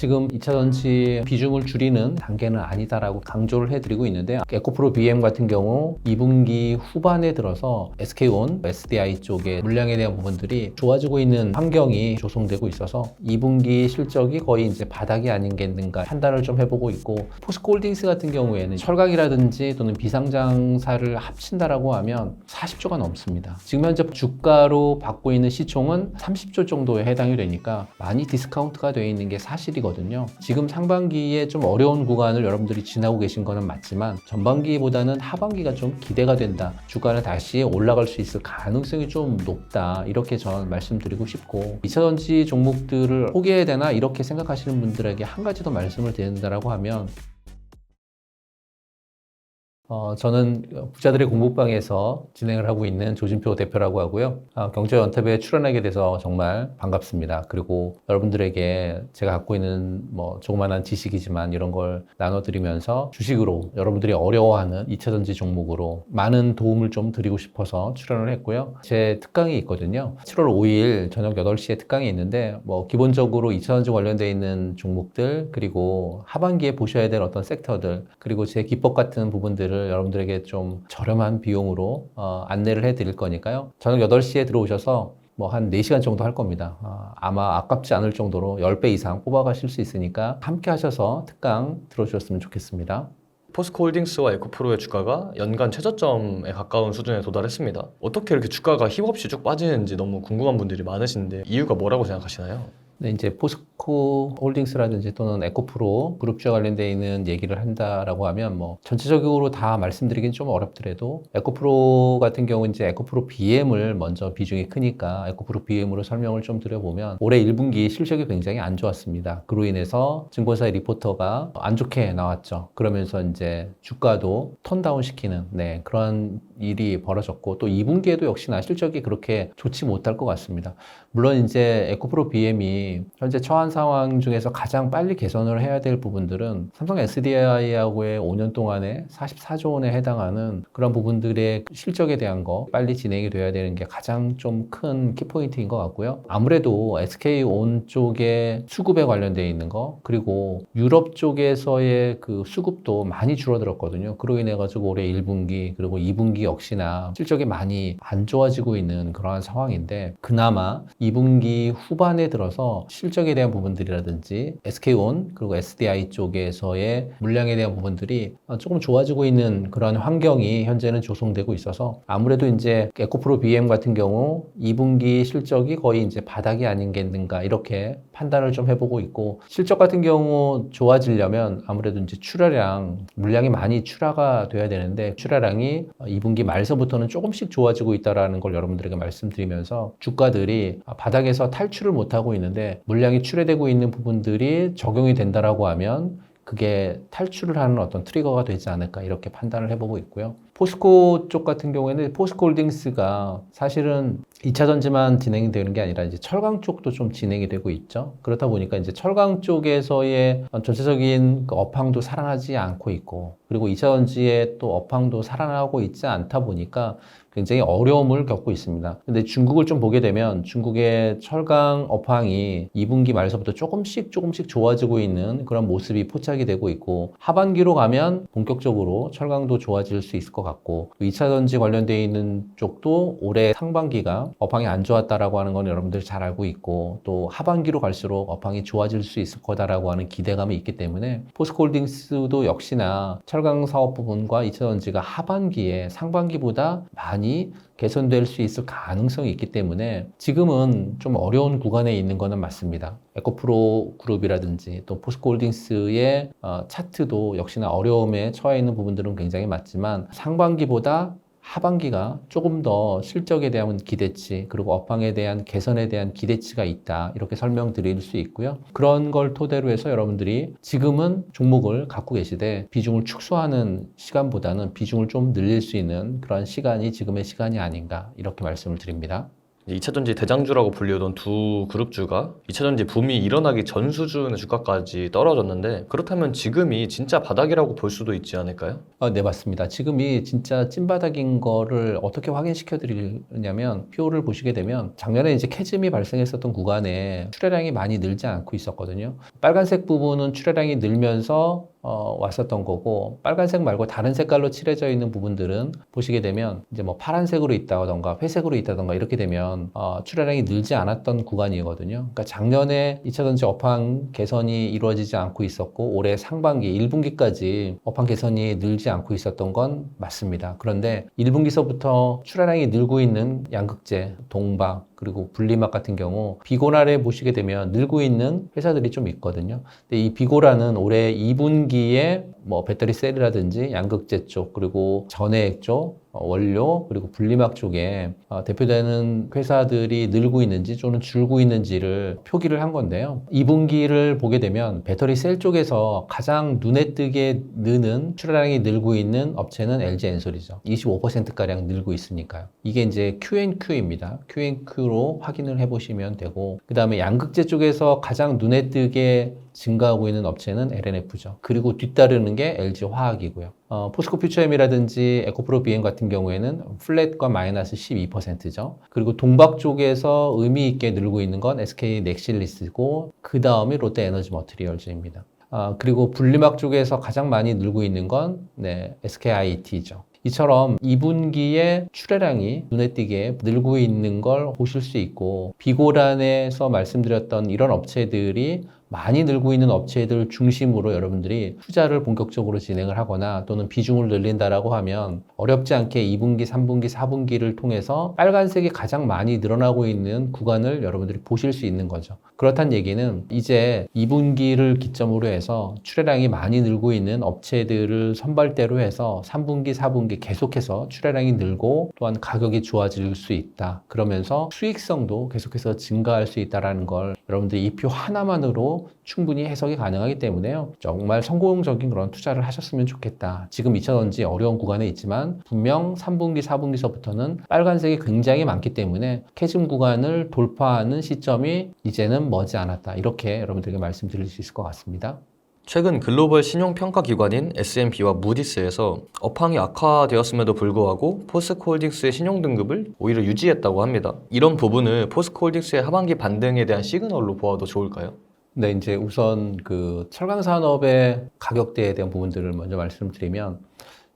지금 2차전지 비중을 줄이는 단계는 아니다라고 강조를 해드리고 있는데요. 에코프로 BM 같은 경우 2분기 후반에 들어서 SK온, SDI 쪽의 물량에 대한 부분들이 좋아지고 있는 환경이 조성되고 있어서 2분기 실적이 거의 이제 바닥이 아닌겠는가 판단을 좀 해보고 있고, 포스코홀딩스 같은 경우에는 철강이라든지 또는 비상장사를 합친다라고 하면 40조가 넘습니다. 지금 현재 주가로 받고 있는 시총은 30조 정도에 해당이 되니까 많이 디스카운트가 되어 있는 게 사실이거든요. 지금 상반기에 좀 어려운 구간을 여러분들이 지나고 계신 거는 맞지만 전반기보다는 하반기가 좀 기대가 된다. 주가는 다시 올라갈 수 있을 가능성이 좀 높다. 이렇게 저는 말씀드리고 싶고, 2차전지 종목들을 포기해야 되나 이렇게 생각하시는 분들에게 한 가지 더 말씀을 드린다라고 하면, 저는 부자들의 공부방에서 진행을 하고 있는 조진표 대표라고 하고요. 경제연탑에 출연하게 돼서 정말 반갑습니다. 그리고 여러분들에게 제가 갖고 있는 조그만한 지식이지만 이런 걸 나눠드리면서 주식으로 여러분들이 어려워하는 2차전지 종목으로 많은 도움을 좀 드리고 싶어서 출연을 했고요. 제 특강이 있거든요. 7월 5일 저녁 8시에 특강이 있는데 기본적으로 2차전지 관련되어 있는 종목들, 그리고 하반기에 보셔야 될 어떤 섹터들, 그리고 제 기법 같은 부분들을 여러분들에게 좀 저렴한 비용으로 안내를 해드릴 거니까요. 저녁 8시에 들어오셔서 한 4시간 정도 할 겁니다. 아마 아깝지 않을 정도로 10배 이상 뽑아가실 수 있으니까 함께 하셔서 특강 들어주셨으면 좋겠습니다. 포스코홀딩스와 에코프로의 주가가 연간 최저점에 가까운 수준에 도달했습니다. 어떻게 이렇게 주가가 힘없이 쭉 빠지는지 너무 궁금한 분들이 많으신데 이유가 뭐라고 생각하시나요? 네, 이제 포스코 홀딩스라든지 또는 에코프로 그룹주와 관련되어 있는 얘기를 한다라고 하면 전체적으로 다 말씀드리긴 좀 어렵더라도, 에코프로 같은 경우 이제 에코프로 BM을 먼저 비중이 크니까 에코프로 BM으로 설명을 좀 드려보면, 올해 1분기 실적이 굉장히 안 좋았습니다. 그로 인해서 증권사의 리포터가 안 좋게 나왔죠. 그러면서 이제 주가도 턴다운 시키는 그런 일이 벌어졌고, 또 2분기에도 역시나 실적이 그렇게 좋지 못할 것 같습니다. 물론 이제 에코프로 BM이 현재 처한 상황 중에서 가장 빨리 개선을 해야 될 부분들은 삼성 SDI하고의 5년 동안에 44조 원에 해당하는 그런 부분들의 실적에 대한 거 빨리 진행이 돼야 되는 게 가장 좀 큰 키포인트인 것 같고요. 아무래도 SK온 쪽의 수급에 관련되어 있는 거, 그리고 유럽 쪽에서의 그 수급도 많이 줄어들었거든요. 그로 인해 가지고 올해 1분기 그리고 2분기 역시나 실적이 많이 안 좋아지고 있는 그러한 상황인데, 그나마 2분기 후반에 들어서 실적에 대한 부분들이라든지 SK온 그리고 SDI 쪽에서의 물량에 대한 부분들이 조금 좋아지고 있는 그런 환경이 현재는 조성되고 있어서, 아무래도 이제 에코프로 BM 같은 경우 2분기 실적이 거의 이제 바닥이 아닌겠는가 이렇게 판단을 좀 해보고 있고, 실적 같은 경우 좋아지려면 아무래도 이제 출하량, 물량이 많이 출하가 돼야 되는데 출하량이 2분기 말서부터는 조금씩 좋아지고 있다는 걸 여러분들에게 말씀드리면서, 주가들이 바닥에서 탈출을 못하고 있는데 물량이 출회되고 있는 부분들이 적용이 된다라고 하면 그게 탈출을 하는 어떤 트리거가 되지 않을까 이렇게 판단을 해보고 있고요. 포스코 쪽 같은 경우에는 포스코홀딩스가 사실은 2차전지만 진행이 되는 게 아니라 이제 철강 쪽도 좀 진행이 되고 있죠. 그렇다 보니까 이제 철강 쪽에서의 전체적인 업황도 살아나지 않고 있고, 그리고 2차전지의 또 업황도 살아나고 있지 않다 보니까 굉장히 어려움을 겪고 있습니다. 근데 중국을 좀 보게 되면 중국의 철강 업황이 2분기 말서부터 조금씩 좋아지고 있는 그런 모습이 포착이 되고 있고, 하반기로 가면 본격적으로 철강도 좋아질 수 있을 것 같고, 2차전지 관련되어 있는 쪽도 올해 상반기가 업황이 안 좋았다라고 하는 건 여러분들이 잘 알고 있고, 또 하반기로 갈수록 업황이 좋아질 수 있을 거다라고 하는 기대감이 있기 때문에 포스코홀딩스도 역시나 철강 사업 부분과 2차전지가 하반기에 상반기보다 많이 개선될 수 있을 가능성이 있기 때문에 지금은 좀 어려운 구간에 있는 거는 맞습니다. 에코프로 그룹이라든지 또 포스코홀딩스의 차트도 역시나 어려움에 처해 있는 부분들은 굉장히 맞지만, 상반기보다 하반기가 조금 더 실적에 대한 기대치, 그리고 업황에 대한 개선에 대한 기대치가 있다, 이렇게 설명드릴 수 있고요. 그런 걸 토대로 해서 여러분들이 지금은 종목을 갖고 계시되 비중을 축소하는 시간보다는 비중을 좀 늘릴 수 있는 그런 시간이 지금의 시간이 아닌가 이렇게 말씀을 드립니다. 이제 2차전지 대장주라고 불리우던 두 그룹주가 2차전지 붐이 일어나기 전 수준의 주가까지 떨어졌는데 그렇다면 지금이 진짜 바닥이라고 볼 수도 있지 않을까요? 네, 맞습니다. 지금이 진짜 찐바닥인 거를 어떻게 확인시켜 드리냐면, 표를 보시게 되면 작년에 이제 캐즘이 발생했었던 구간에 출하량이 많이 늘지 않고 있었거든요. 빨간색 부분은 출하량이 늘면서 왔었던 거고, 빨간색 말고 다른 색깔로 칠해져 있는 부분들은 보시게 되면 이제 뭐 파란색으로 있다던가 회색으로 있다던가 이렇게 되면 출하량이 늘지 않았던 구간이거든요. 그러니까 작년에 2차전지 업황 개선이 이루어지지 않고 있었고, 올해 상반기 1분기까지 업황 개선이 늘지 않고 있었던 건 맞습니다. 그런데 1분기서부터 출하량이 늘고 있는 양극재, 동박, 그리고 분리막 같은 경우 비고라를 보시게 되면 늘고 있는 회사들이 좀 있거든요. 근데 이 비고라는 올해 2분기에 뭐 배터리 셀이라든지 양극재 쪽, 그리고 전해액 쪽, 원료, 그리고 분리막 쪽에 대표되는 회사들이 늘고 있는지 또는 줄고 있는지를 표기를 한 건데요. 2분기를 보게 되면 배터리 셀 쪽에서 가장 눈에 띄게 느는 출하량이 늘고 있는 업체는 LG 엔솔이죠. 25%가량 늘고 있으니까요. 이게 이제 Q&Q입니다. Q&Q로 확인을 해보시면 되고, 그 다음에 양극재 쪽에서 가장 눈에 띄게 증가하고 있는 업체는 LNF죠. 그리고 뒤따르는 게 LG화학이고요. 포스코 퓨처엠이라든지 에코프로 비엠 같은 경우에는 플랫과 마이너스 12%죠. 그리고 동박 쪽에서 의미 있게 늘고 있는 건 SK 넥실리스고, 그 다음이 롯데 에너지 머티리얼즈입니다. 그리고 분리막 쪽에서 가장 많이 늘고 있는 건 SKIT죠. 이처럼 2분기에 출하량이 눈에 띄게 늘고 있는 걸 보실 수 있고, 비고란에서 말씀드렸던 이런 업체들이 많이 늘고 있는 업체들 중심으로 여러분들이 투자를 본격적으로 진행을 하거나 또는 비중을 늘린다라고 하면 어렵지 않게 2분기, 3분기, 4분기를 통해서 빨간색이 가장 많이 늘어나고 있는 구간을 여러분들이 보실 수 있는 거죠. 그렇다는 얘기는 이제 2분기를 기점으로 해서 출하량이 많이 늘고 있는 업체들을 선발대로 해서 3분기, 4분기 계속해서 출하량이 늘고 또한 가격이 좋아질 수 있다. 그러면서 수익성도 계속해서 증가할 수 있다는 걸 여러분들이 이 표 하나만으로 충분히 해석이 가능하기 때문에요. 정말 성공적인 그런 투자를 하셨으면 좋겠다. 지금 2차전지 어려운 구간에 있지만 분명 3분기, 4분기서부터는 빨간색이 굉장히 많기 때문에 캐즘 구간을 돌파하는 시점이 이제는 머지않았다. 이렇게 여러분들에게 말씀드릴 수 있을 것 같습니다. 최근 글로벌 신용평가기관인 S&P와 무디스에서 업황이 악화되었음에도 불구하고 포스코홀딩스의 신용등급을 오히려 유지했다고 합니다. 이런 부분을 포스코홀딩스의 하반기 반등에 대한 시그널로 보아도 좋을까요? 네, 이제 우선 그 철강 산업의 가격대에 대한 부분들을 먼저 말씀드리면,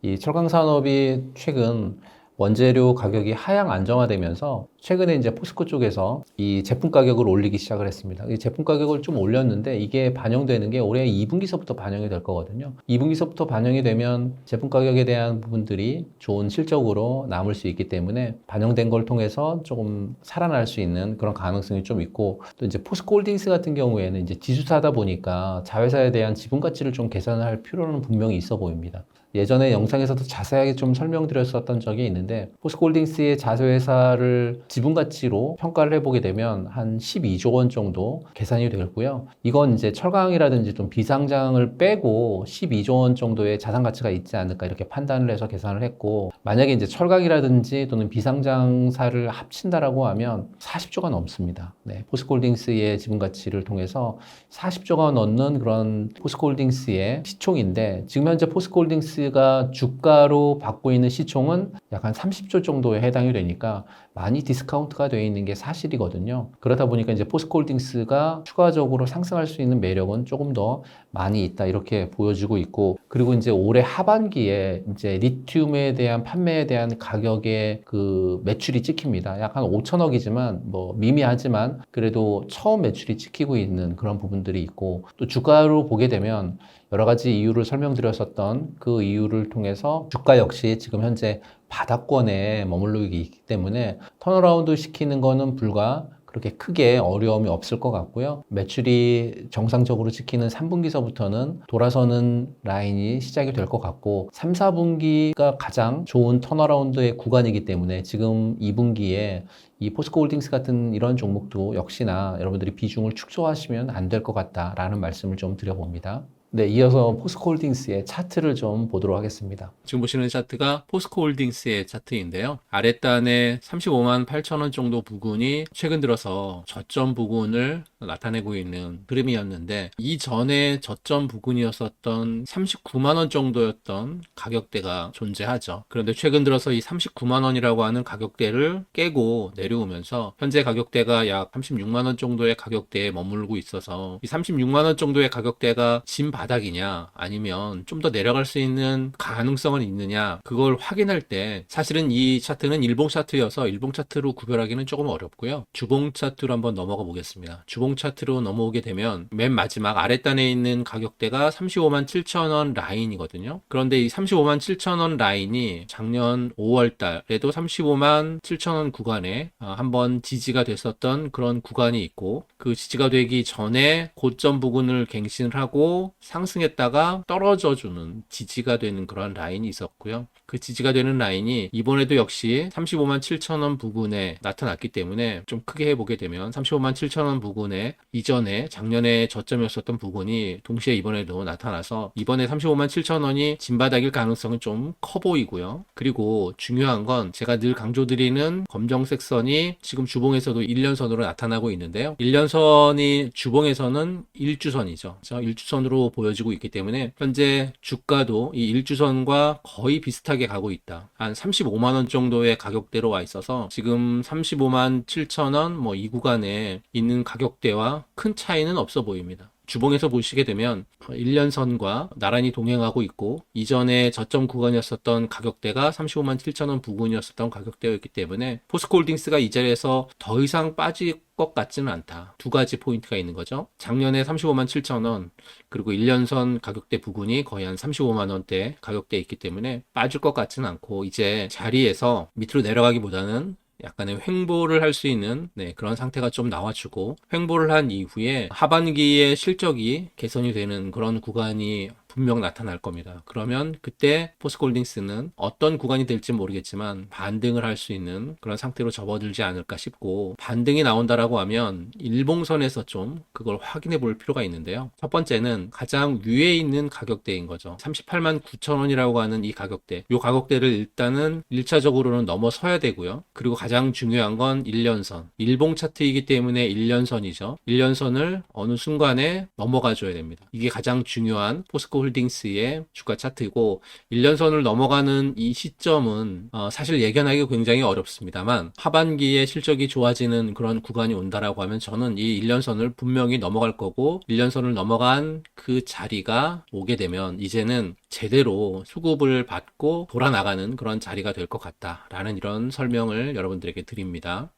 이 철강 산업이 최근 원재료 가격이 하향 안정화되면서 최근에 이제 포스코 쪽에서 이 제품 가격을 올리기 시작을 했습니다. 이 제품 가격을 좀 올렸는데 이게 반영되는 게 올해 2분기서부터 반영이 될 거거든요. 2분기서부터 반영이 되면 제품 가격에 대한 부분들이 좋은 실적으로 남을 수 있기 때문에 반영된 걸 통해서 조금 살아날 수 있는 그런 가능성이 좀 있고, 또 이제 포스코 홀딩스 같은 경우에는 이제 지주사다 보니까 자회사에 대한 지분 가치를 좀 계산을 할 필요는 분명히 있어 보입니다. 예전에 영상에서도 자세하게 좀 설명드렸었던 적이 있는데, 포스코홀딩스의 자회사를 지분 가치로 평가를 해보게 되면 한 12조 원 정도 계산이 되고요. 이건 이제 철강이라든지 좀 비상장을 빼고 12조 원 정도의 자산 가치가 있지 않을까 이렇게 판단을 해서 계산을 했고, 만약에 이제 철강이라든지 또는 비상장사를 합친다라고 하면 40조가 넘습니다. 네, 포스코홀딩스의 지분 가치를 통해서 40조가 넘는 그런 포스코홀딩스의 시총인데, 지금 현재 포스코홀딩스가 주가로 받고 있는 시총은 약 한 30조 정도에 해당이 되니까 많이 디스카운트가 되어 있는 게 사실이거든요. 그러다 보니까 이제 포스코홀딩스가 추가적으로 상승할 수 있는 매력은 조금 더 많이 있다 이렇게 보여지고 있고, 그리고 이제 올해 하반기에 이제 리튬에 대한 판매에 대한 가격의 그 매출이 찍힙니다. 약 한 5천억이지만 뭐 미미하지만 그래도 처음 매출이 찍히고 있는 그런 부분들이 있고, 또 주가로 보게 되면 여러 가지 이유를 설명드렸었던 그 이유를 통해서 주가 역시 지금 현재 바닥권에 머물러 있기 때문에 턴어라운드 시키는 거는 불과 그렇게 크게 어려움이 없을 것 같고요. 매출이 정상적으로 지키는 3분기서부터는 돌아서는 라인이 시작이 될 것 같고, 3, 4분기가 가장 좋은 턴어라운드의 구간이기 때문에 지금 2분기에 이 포스코홀딩스 같은 이런 종목도 역시나 여러분들이 비중을 축소하시면 안 될 것 같다라는 말씀을 좀 드려봅니다. 네, 이어서 포스코홀딩스의 차트를 좀 보도록 하겠습니다. 지금 보시는 차트가 포스코홀딩스의 차트인데요. 아랫단에 35만 8천 원 정도 부근이 최근 들어서 저점 부근을 나타내고 있는 흐름이었는데, 이전에 저점 부근이었었던 39만 원 정도였던 가격대가 존재하죠. 그런데 최근 들어서 이 39만 원이라고 하는 가격대를 깨고 내려오면서 현재 가격대가 약 36만 원 정도의 가격대에 머물고 있어서, 이 36만 원 정도의 가격대가 진 바닥이냐 아니면 좀 더 내려갈 수 있는 가능성은 있느냐, 그걸 확인할 때 사실은 이 차트는 일봉 차트여서 일봉 차트로 구별하기는 조금 어렵고요. 주봉 차트로 한번 넘어가 보겠습니다. 주봉 차트로 넘어오게 되면 맨 마지막 아랫단에 있는 가격대가 35만 7천 원 라인이거든요. 그런데 이 35만 7천 원 라인이 작년 5월 달에도 35만 7천 원 구간에 한번 지지가 됐었던 그런 구간이 있고, 그 지지가 되기 전에 고점 부근을 갱신을 하고 상승했다가 떨어져주는 지지가 되는 그런 라인이 있었고요. 그 지지가 되는 라인이 이번에도 역시 35만 7천 원 부근에 나타났기 때문에, 좀 크게 해보게 되면 35만 7천 원 부근에 이전에 작년에 저점이었었던 부근이 동시에 이번에도 나타나서 이번에 35만 7천 원이 진바닥일 가능성은 좀 커 보이고요. 그리고 중요한 건 제가 늘 강조드리는 검정색 선이 지금 주봉에서도 1년선으로 나타나고 있는데요. 1년선이 주봉에서는 일주선이죠. 일주선으로 보여지고 있기 때문에 현재 주가도 이 일주선과 거의 비슷하게 가고 있다. 한 35만 원 정도의 가격대로 와 있어서 지금 35만 7천 원 이 구간에 있는 가격대와 큰 차이는 없어 보입니다. 주봉에서 보시게 되면 1년선과 나란히 동행하고 있고, 이전에 저점 구간이었었던 가격대가 35만 7천 원 부근이었었던 가격대였기 때문에 포스코홀딩스가 이 자리에서 더 이상 빠질 것 같지는 않다. 두 가지 포인트가 있는 거죠. 작년에 35만 7천 원, 그리고 1년선 가격대 부근이 거의 한 35만 원대 가격대에 있기 때문에 빠질 것 같지는 않고, 이제 자리에서 밑으로 내려가기보다는 약간의 횡보를 할 수 있는 그런 상태가 좀 나와주고, 횡보를 한 이후에 하반기에 실적이 개선이 되는 그런 구간이 분명 나타날 겁니다. 그러면 그때 포스코홀딩스는 어떤 구간이 될지 모르겠지만 반등을 할 수 있는 그런 상태로 접어들지 않을까 싶고, 반등이 나온다라고 하면 일봉선에서 좀 그걸 확인해 볼 필요가 있는데요. 첫 번째는 가장 위에 있는 가격대인 거죠. 38만 9천 원이라고 하는 이 가격대, 이 가격대를 일단은 1차적으로는 넘어서야 되고요. 그리고 가장 중요한 건 1년선, 일봉 차트이기 때문에 1년선이죠. 1년선을 어느 순간에 넘어가 줘야 됩니다. 이게 가장 중요한 포스코홀딩스의 주가 차트이고, 1년선을 넘어가는 이 시점은 사실 예견하기 굉장히 어렵습니다만, 하반기에 실적이 좋아지는 그런 구간이 온다라고 하면 저는 이 1년선을 분명히 넘어갈 거고, 1년선을 넘어간 그 자리가 오게 되면 이제는 제대로 수급을 받고 돌아나가는 그런 자리가 될 것 같다라는 이런 설명을 여러분들에게 드립니다.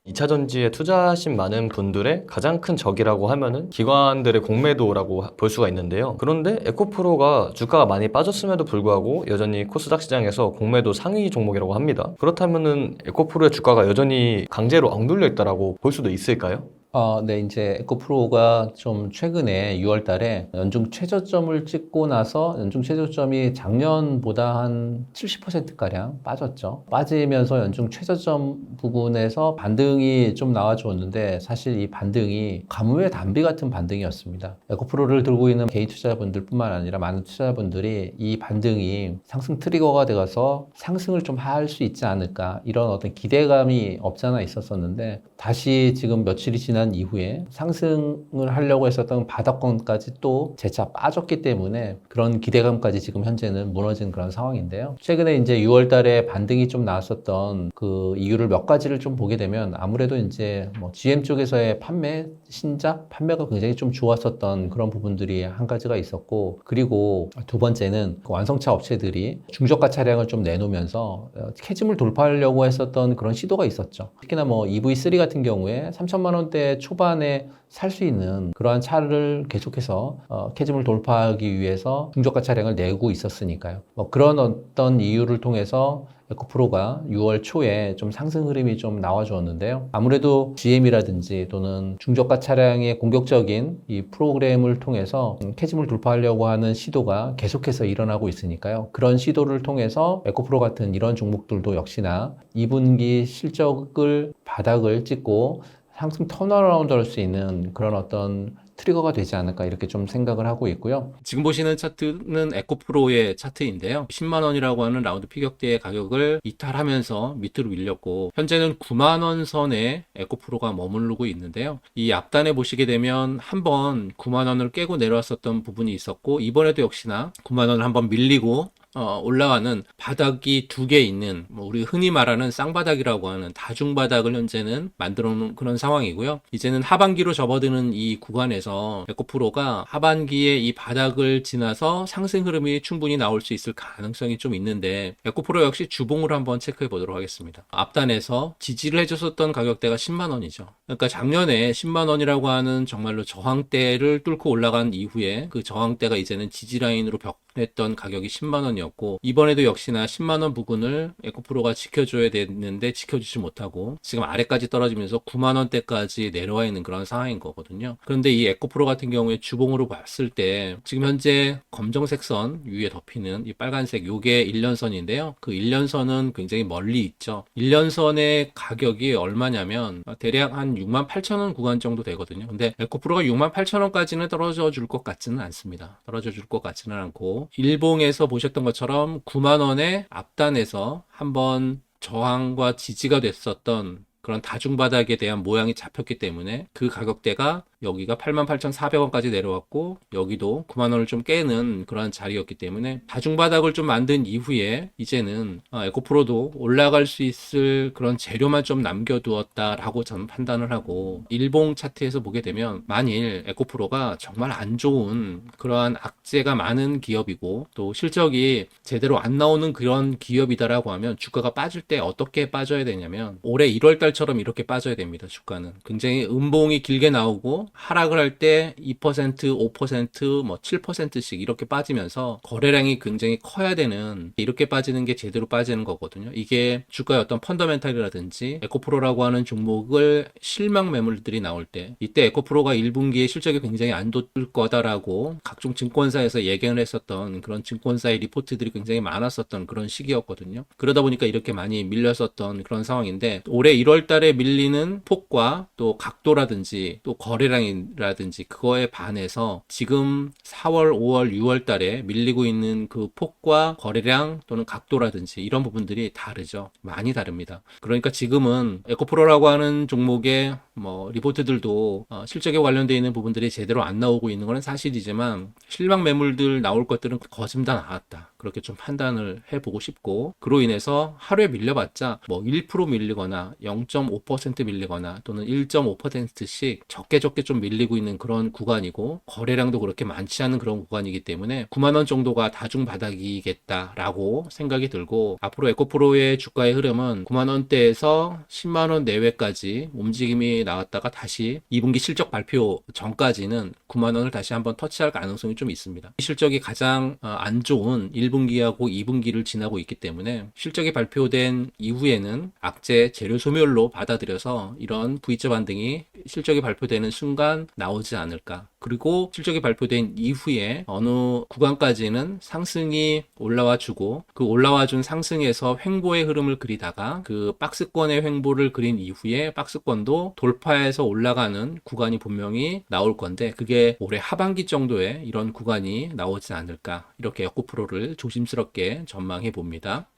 2차전지에 투자하신 많은 분들의 가장 큰 적이라고 하면은 기관들의 공매도라고 볼 수가 있는데요. 그런데 에코프로가 주가가 많이 빠졌음에도 불구하고 여전히 코스닥 시장에서 공매도 상위 종목이라고 합니다. 그렇다면은 에코프로의 주가가 여전히 강제로 억눌려 있다라고 볼 수도 있을까요? 네, 이제 에코프로가 좀 최근에 6월 달에 연중 최저점을 찍고 나서 연중 최저점이 작년보다 한 70%가량 빠졌죠. 빠지면서 연중 최저점 부분에서 반등이 좀 나와주었는데, 사실 이 반등이 가뭄의 단비 같은 반등이었습니다. 에코프로를 들고 있는 개인 투자자분들 뿐만 아니라 많은 투자자분들이 이 반등이 상승 트리거가 되어서 상승을 좀 할 수 있지 않을까, 이런 어떤 기대감이 없잖아 있었었는데, 다시 지금 며칠이 지난 이후에 상승을 하려고 했었던 바닥권까지 또 재차 빠졌기 때문에 그런 기대감까지 지금 현재는 무너진 그런 상황인데요. 최근에 이제 6월 달에 반등이 좀 나왔었던 그 이유를 몇 가지를 좀 보게 되면, 아무래도 이제 GM 쪽에서의 신작 판매가 굉장히 좀 좋았었던 그런 부분들이 한 가지가 있었고, 그리고 두 번째는 그 완성차 업체들이 중저가 차량을 좀 내놓으면서 캐즘을 돌파하려고 했었던 그런 시도가 있었죠. 특히나 EV3 같은 경우에 3천만 원대 초반에 살 수 있는 그러한 차를 계속해서 캐즘을 돌파하기 위해서 중저가 차량을 내고 있었으니까요. 그런 어떤 이유를 통해서 에코프로가 6월 초에 좀 상승 흐름이 좀 나와주었는데요. 아무래도 GM이라든지 또는 중저가 차량의 공격적인 이 프로그램을 통해서 캐즘을 돌파하려고 하는 시도가 계속해서 일어나고 있으니까요. 그런 시도를 통해서 에코프로 같은 이런 종목들도 역시나 2분기 실적을 바닥을 찍고 상승 턴어라운드 할 수 있는 그런 어떤 트리거가 되지 않을까 이렇게 좀 생각을 하고 있고요. 지금 보시는 차트는 에코프로의 차트인데요. 10만 원이라고 하는 라운드 피격대의 가격을 이탈하면서 밑으로 밀렸고 현재는 9만 원 선에 에코프로가 머무르고 있는데요. 이 앞단에 보시게 되면 한번 9만 원을 깨고 내려왔었던 부분이 있었고 이번에도 역시나 9만 원을 한번 밀리고 올라가는 바닥이 두 개 있는 우리 흔히 말하는 쌍바닥이라고 하는 다중바닥을 현재는 만들어 놓은 그런 상황이고요. 이제는 하반기로 접어드는 이 구간에서 에코프로가 하반기에 이 바닥을 지나서 상승 흐름이 충분히 나올 수 있을 가능성이 좀 있는데 에코프로 역시 주봉으로 한번 체크해 보도록 하겠습니다. 앞단에서 지지를 해줬었던 가격대가 10만 원이죠. 그러니까 작년에 10만 원이라고 하는 정말로 저항대를 뚫고 올라간 이후에 그 저항대가 이제는 지지라인으로 벽했던 가격이 10만 원이었고 이번에도 역시나 10만 원 부근을 에코프로가 지켜줘야 됐는데 지켜주지 못하고 지금 아래까지 떨어지면서 9만 원대까지 내려와 있는 그런 상황인 거거든요. 그런데 이 에코프로 같은 경우에 주봉으로 봤을 때 지금 현재 검정색 선 위에 덮이는 이 빨간색 요게 1년선인데요. 그 1년선은 굉장히 멀리 있죠. 1년선의 가격이 얼마냐면 대략 한 6만 8천 원 구간 정도 되거든요. 근데 에코프로가 6만 8천 원까지는 떨어져 줄 것 같지는 않습니다. 떨어져 줄 것 같지는 않고 일봉에서 보셨던 것처럼 9만 원의 앞단에서 한번 저항과 지지가 됐었던 그런 다중바닥에 대한 모양이 잡혔기 때문에 그 가격대가 여기가 88,400원까지 내려왔고 여기도 9만 원을 좀 깨는 그런 자리였기 때문에 다중바닥을 좀 만든 이후에 이제는 에코프로도 올라갈 수 있을 그런 재료만 좀 남겨두었다라고 저는 판단을 하고 일봉 차트에서 보게 되면 만일 에코프로가 정말 안 좋은 그러한 악재가 많은 기업이고 또 실적이 제대로 안 나오는 그런 기업이다라고 하면 주가가 빠질 때 어떻게 빠져야 되냐면 올해 1월달처럼 이렇게 빠져야 됩니다. 주가는 굉장히 음봉이 길게 나오고 하락을 할 때 2%, 5%, 뭐 7%씩 이렇게 빠지면서 거래량이 굉장히 커야 되는 이렇게 빠지는 게 제대로 빠지는 거거든요. 이게 주가의 어떤 펀더멘탈이라든지 에코프로라고 하는 종목을 실망 매물들이 나올 때 이때 에코프로가 1분기에 실적이 굉장히 안 좋을 거다라고 각종 증권사에서 예견을 했었던 그런 증권사의 리포트들이 굉장히 많았었던 그런 시기였거든요. 그러다 보니까 이렇게 많이 밀렸었던 그런 상황인데 올해 1월 달에 밀리는 폭과 또 각도라든지 또 거래량 이라든지 그거에 반해서 지금 4월, 5월, 6월 달에 밀리고 있는 그 폭과 거래량 또는 각도라든지 이런 부분들이 다르죠. 많이 다릅니다. 그러니까 지금은 에코프로라고 하는 종목의 뭐 리포트들도 실적에 관련되어 있는 부분들이 제대로 안 나오고 있는 건 사실이지만 실망 매물들 나올 것들은 거의 다 나왔다. 그렇게 좀 판단을 해보고 싶고 그로 인해서 하루에 밀려봤자 뭐 1% 밀리거나 0.5% 밀리거나 또는 1.5%씩 적게 좀 밀리고 있는 그런 구간이고 거래량도 그렇게 많지 않은 그런 구간이기 때문에 9만 원 정도가 다중 바닥이겠다라고 생각이 들고 앞으로 에코프로의 주가의 흐름은 9만 원대에서 10만 원 내외까지 움직임이 나왔다가 다시 2분기 실적 발표 전까지는 9만 원을 다시 한번 터치할 가능성이 좀 있습니다. 실적이 가장 안 좋은 1분기하고 2분기를 지나고 있기 때문에 실적이 발표된 이후에는 악재 재료 소멸로 받아들여서 이런 V자 반등이 실적이 발표되는 순간 나오지 않을까. 그리고 실적이 발표된 이후에 어느 구간까지는 상승이 올라와 주고 그 올라와 준 상승에서 횡보의 흐름을 그리다가 그 박스권의 횡보를 그린 이후에 박스권도 돌파해서 올라가는 구간이 분명히 나올 건데 그게 올해 하반기 정도에 이런 구간이 나오지 않을까. 이렇게 에코프로를 조심스럽게 전망해 봅니다.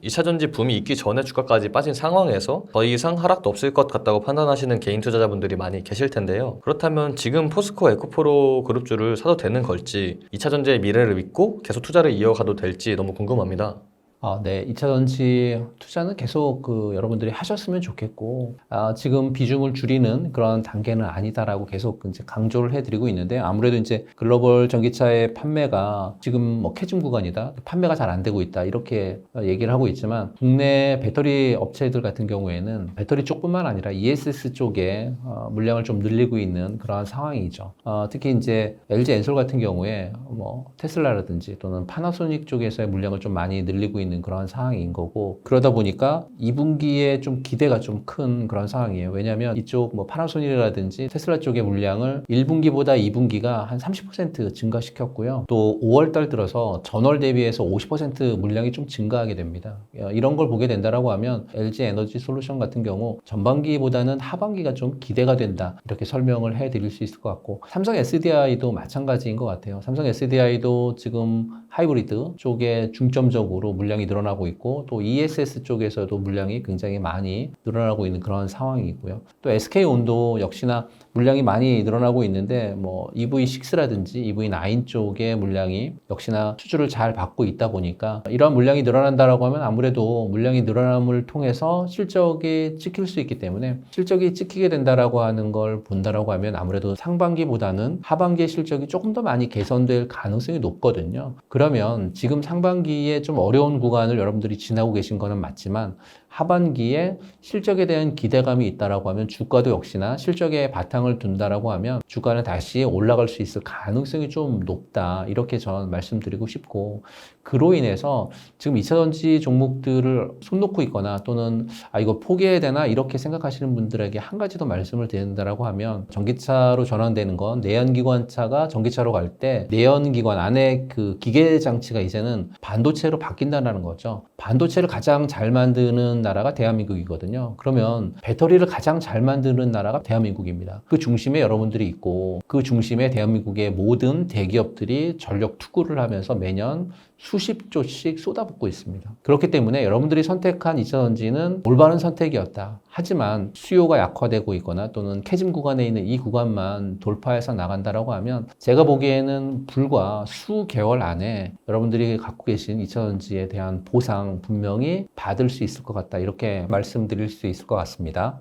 2차 전지 붐이 있기 전에 주가까지 빠진 상황에서 더 이상 하락도 없을 것 같다고 판단하시는 개인 투자자분들이 많이 계실 텐데요. 그렇다면 지금 포스코 에코프로 그룹주를 사도 되는 걸지 2차 전지의 미래를 믿고 계속 투자를 이어가도 될지 너무 궁금합니다. 네. 2차 전지 투자는 계속 여러분들이 하셨으면 좋겠고, 지금 비중을 줄이는 그런 단계는 아니다라고 계속 이제 강조를 해드리고 있는데, 아무래도 이제 글로벌 전기차의 판매가 지금 뭐 캐즘 구간이다, 판매가 잘 안 되고 있다, 이렇게 얘기를 하고 있지만, 국내 배터리 업체들 같은 경우에는 배터리 쪽뿐만 아니라 ESS 쪽에 물량을 좀 늘리고 있는 그러한 상황이죠. 특히 이제 LG 엔솔 같은 경우에 뭐 테슬라라든지 또는 파나소닉 쪽에서의 물량을 좀 많이 늘리고 있는 그런 상황인 거고, 그러다 보니까 2분기에 좀 기대가 좀 큰 그런 상황이에요. 왜냐하면 이쪽 뭐 파나소닉이라든지 테슬라 쪽의 물량을 1분기보다 2분기가 한 30% 증가시켰고요. 또 5월 달 들어서 전월 대비해서 50% 물량이 좀 증가하게 됩니다. 이런 걸 보게 된다라고 하면 LG 에너지 솔루션 같은 경우 전반기보다는 하반기가 좀 기대가 된다, 이렇게 설명을 해드릴 수 있을 것 같고, 삼성 SDI도 마찬가지인 것 같아요. 삼성 SDI도 지금 하이브리드 쪽에 중점적으로 물량이 늘어나고 있고, 또 ESS 쪽에서도 물량이 굉장히 많이 늘어나고 있는 그런 상황이고요. 또 SK온도 역시나 물량이 많이 늘어나고 있는데, 뭐 EV6라든지 EV9 쪽의 물량이 역시나 수주를 잘 받고 있다 보니까, 이러한 물량이 늘어난다라고 하면 아무래도 물량이 늘어남을 통해서 실적이 찍힐 수 있기 때문에, 실적이 찍히게 된다라고 하는 걸 본다라고 하면 아무래도 상반기보다는 하반기의 실적이 조금 더 많이 개선될 가능성이 높거든요. 그러면 지금 상반기에 좀 어려운 구간을 여러분들이 지나고 계신 거는 맞지만, 하반기에 실적에 대한 기대감이 있다라고 하면 주가도 역시나 실적에 바탕을 둔다라고 하면 주가는 다시 올라갈 수 있을 가능성이 좀 높다, 이렇게 저는 말씀드리고 싶고, 그로 인해서 지금 2차전지 종목들을 손 놓고 있거나 또는 이거 포기해야 되나 이렇게 생각하시는 분들에게 한 가지 더 말씀을 드린다라고 하면, 전기차로 전환되는 건 내연기관차가 전기차로 갈 때 내연기관 안에 그 기계 장치가 이제는 반도체로 바뀐다는 거죠. 반도체를 가장 잘 만드는 나라가 대한민국이거든요. 그러면 배터리를 가장 잘 만드는 나라가 대한민국입니다. 그 중심에 여러분들이 있고, 그 중심에 대한민국의 모든 대기업들이 전력 투구를 하면서 매년 수십 조씩 쏟아붓고 있습니다. 그렇기 때문에 여러분들이 선택한 2차전지는 올바른 선택이었다. 하지만 수요가 약화되고 있거나 또는 캐즘 구간에 있는 이 구간만 돌파해서 나간다라고 하면, 제가 보기에는 불과 수개월 안에 여러분들이 갖고 계신 2차전지에 대한 보상 분명히 받을 수 있을 것 같다, 이렇게 말씀드릴 수 있을 것 같습니다.